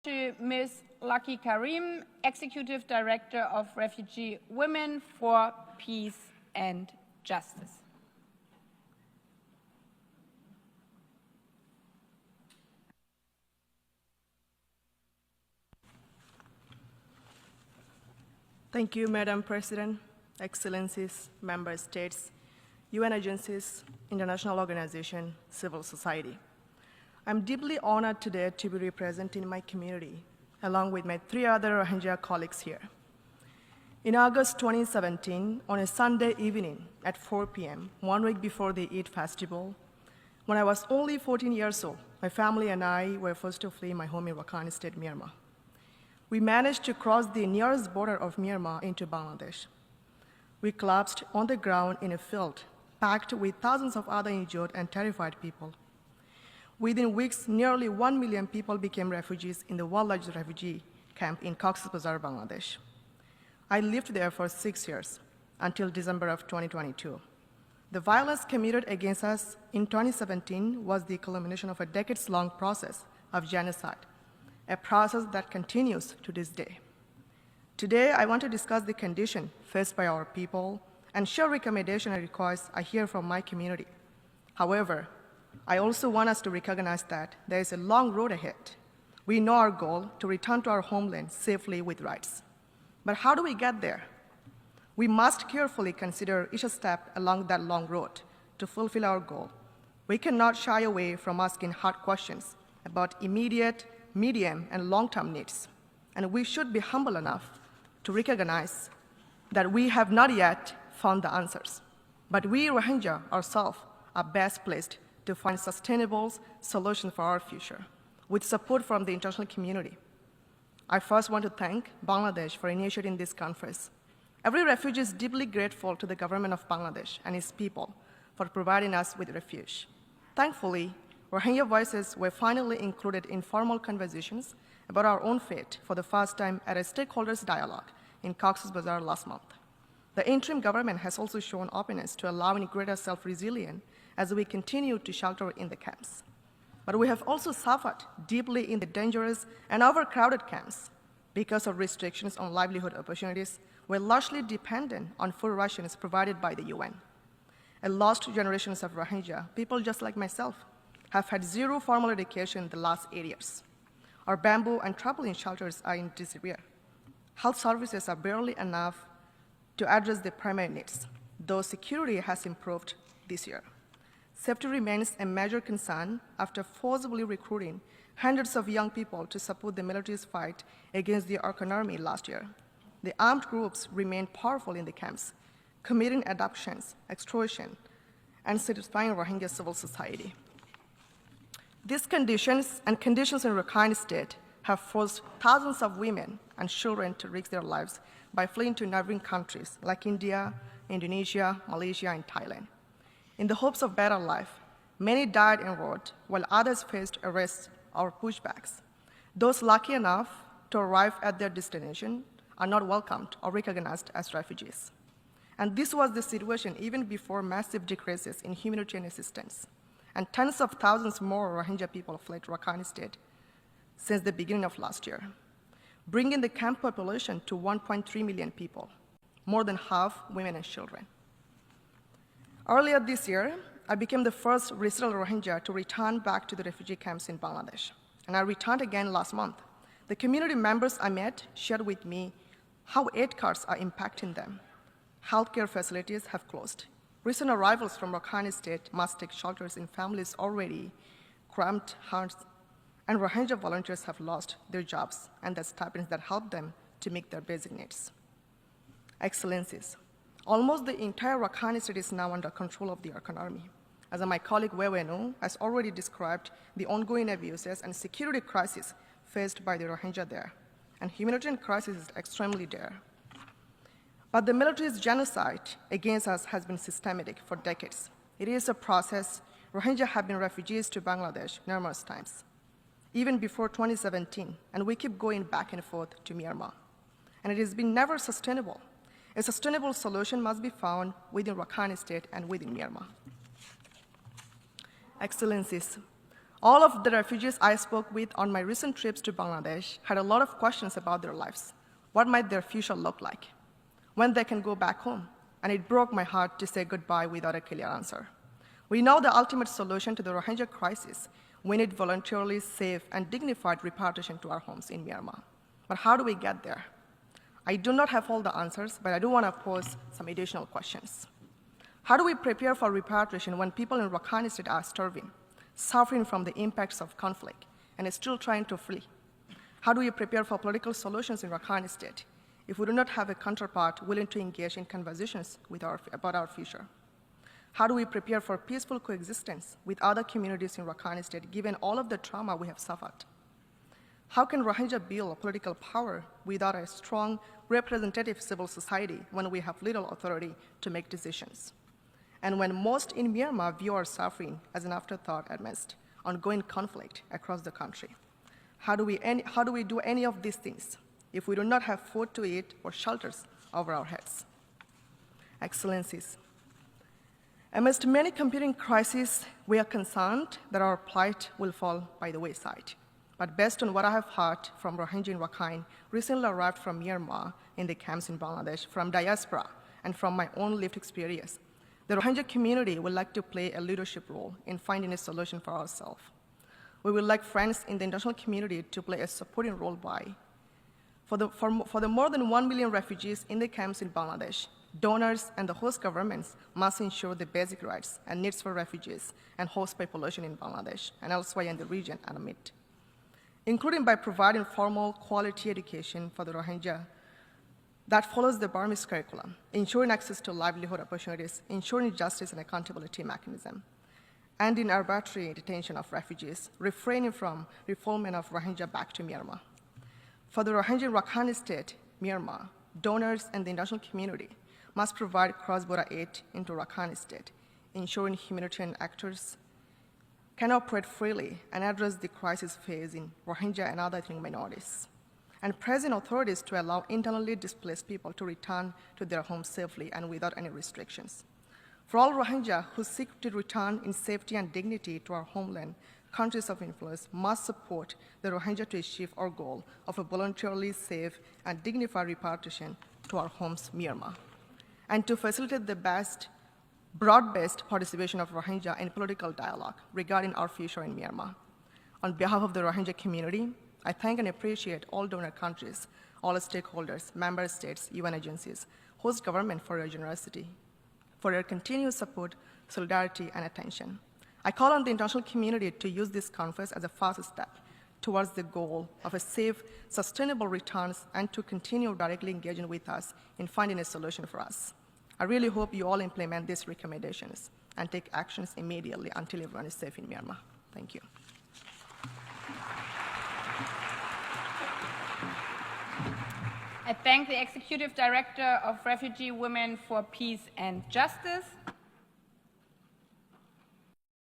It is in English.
to Ms. Lucky KARIM, Executive Director of Refugee Women for Peace and Justice. Thank you, Madam President, Excellencies, Member States, UN agencies, international organizations, civil society. I'm deeply honored today to be representing my community, along with my 3 other Rohingya colleagues here. In August 2017, on a Sunday evening at 4 p.m., 1 week before the Eid festival, when I was only 14 years old, my family and I were forced to flee my home in Rakhine State, Myanmar. We managed to cross the nearest border of Myanmar into Bangladesh. We collapsed on the ground in a field packed with thousands of other injured and terrified people. Within weeks, nearly 1 million people became refugees in the world-largest refugee camp in Cox's Bazar, Bangladesh. I lived there for 6 years, until December of 2022. The violence committed against us in 2017 was the culmination of a decades-long process of genocide, a process that continues to this day. Today, I want to discuss the condition faced by our people and share recommendations and requests I hear from my community. However, I also want us to recognize that there is a long road ahead. We know our goal to return to our homeland safely with rights. But how do we get there? We must carefully consider each step along that long road to fulfill our goal. We cannot shy away from asking hard questions about immediate, medium, and long-term needs. And we should be humble enough to recognize that we have not yet found the answers. But we Rohingya ourselves are best placed to find sustainable solutions for our future, with support from the international community. I first want to thank Bangladesh for initiating this conference. Every refugee is deeply grateful to the government of Bangladesh and its people for providing us with refuge. Thankfully, Rohingya voices were finally included in formal conversations about our own fate for the first time at a stakeholders dialogue in Cox's Bazar last month. The interim government has also shown openness to allowing greater self-resilience as we continue to shelter in the camps. But we have also suffered deeply in the dangerous and overcrowded camps because of restrictions on livelihood opportunities. We're largely dependent on food rations provided by the UN. A lost generations of Rohingya, people just like myself, have had zero formal education in the last 8 years. Our bamboo and trampoline shelters are in disrepair. Health services are barely enough to address the primary needs, though security has improved this year. Safety remains a major concern after forcibly recruiting hundreds of young people to support the military's fight against the Ark army last year. The armed groups remain powerful in the camps, committing abductions, extortion, and satisfying Rohingya civil society. These conditions and conditions in Rakhine State have forced thousands of women and children to risk their lives by fleeing to neighboring countries like India, Indonesia, Malaysia, and Thailand. In the hopes of better life, many died en route, while others faced arrests or pushbacks. Those lucky enough to arrive at their destination are not welcomed or recognized as refugees. And this was the situation even before massive decreases in humanitarian assistance. And tens of thousands more Rohingya people fled Rakhine State since the beginning of last year, bringing the camp population to 1.3 million people, more than half women and children. Earlier this year, I became the first resettled Rohingya to return back to the refugee camps in Bangladesh, and I returned again last month. The community members I met shared with me how aid cards are impacting them. Healthcare facilities have closed. Recent arrivals from Rakhine State must take shelters in families already cramped homes, and Rohingya volunteers have lost their jobs and the stipends that help them to meet their basic needs. Excellencies, almost the entire Rakhine State is now under control of the Ark army. As my colleague Wewenu has already described the ongoing abuses and security crisis faced by the Rohingya there, and humanitarian crisis is extremely dire. But the military's genocide against us has been systematic for decades. It is a process. Rohingya have been refugees to Bangladesh numerous times, even before 2017, and we keep going back and forth to Myanmar. And it has been never sustainable. A sustainable solution must be found within Rakhine State and within Myanmar. Excellencies, All of the refugees I spoke with on my recent trips to Bangladesh had a lot of questions about their lives. What might their future look like? When they can go back home? And it broke my heart to say goodbye without a clear answer. We know the ultimate solution to the Rohingya crisis. We need voluntarily safe and dignified repatriation to our homes in Myanmar. But how do we get there? I do not have all the answers, but I do want to pose some additional questions. How do we prepare for repatriation when people in Rakhine State are starving, suffering from the impacts of conflict, and still trying to flee? How do we prepare for political solutions in Rakhine State if we do not have a counterpart willing to engage in conversations about our future? How do we prepare for peaceful coexistence with other communities in Rakhine State, given all of the trauma we have suffered? How can Rohingya build political power without a strong representative civil society when we have little authority to make decisions? And when most in Myanmar view our suffering as an afterthought amidst ongoing conflict across the country? How do we do any of these things if we do not have food to eat or shelters over our heads? Excellencies, amidst many competing crises, we are concerned that our plight will fall by the wayside. But based on what I have heard from Rohingya in Rakhine, recently arrived from Myanmar in the camps in Bangladesh, from diaspora, and from my own lived experience, the Rohingya community would like to play a leadership role in finding a solution for ourselves. We would like friends in the international community to play a supporting role for the more than 1 million refugees in the camps in Bangladesh. Donors and the host governments must ensure the basic rights and needs for refugees and host population in Bangladesh and elsewhere in the region are met, including by providing formal quality education for the Rohingya that follows the Burmese curriculum, ensuring access to livelihood opportunities, ensuring justice and accountability mechanism, and in arbitrary detention of refugees, refraining from refoulement of Rohingya back to Myanmar. For the Rohingya in Rakhine State, Myanmar, donors and the international community must provide cross-border aid into Rakhine State, ensuring humanitarian actors can operate freely and address the crisis facing Rohingya and other ethnic minorities, and pressing authorities to allow internally displaced people to return to their homes safely and without any restrictions. For all Rohingya who seek to return in safety and dignity to our homeland, countries of influence must support the Rohingya to achieve our goal of a voluntarily safe and dignified repatriation to our homes, Myanmar, and to facilitate the best broad-based participation of Rohingya in political dialogue regarding our future in Myanmar. On behalf of the Rohingya community, I thank and appreciate all donor countries, all stakeholders, member states, UN agencies, host government for your generosity, for your continued support, solidarity, and attention. I call on the international community to use this conference as a first step towards the goal of a safe, sustainable returns and to continue directly engaging with us in finding a solution for us. I really hope you all implement these recommendations and take actions immediately until everyone is safe in Myanmar. Thank you. I thank the Executive Director of Refugee Women for Peace and Justice.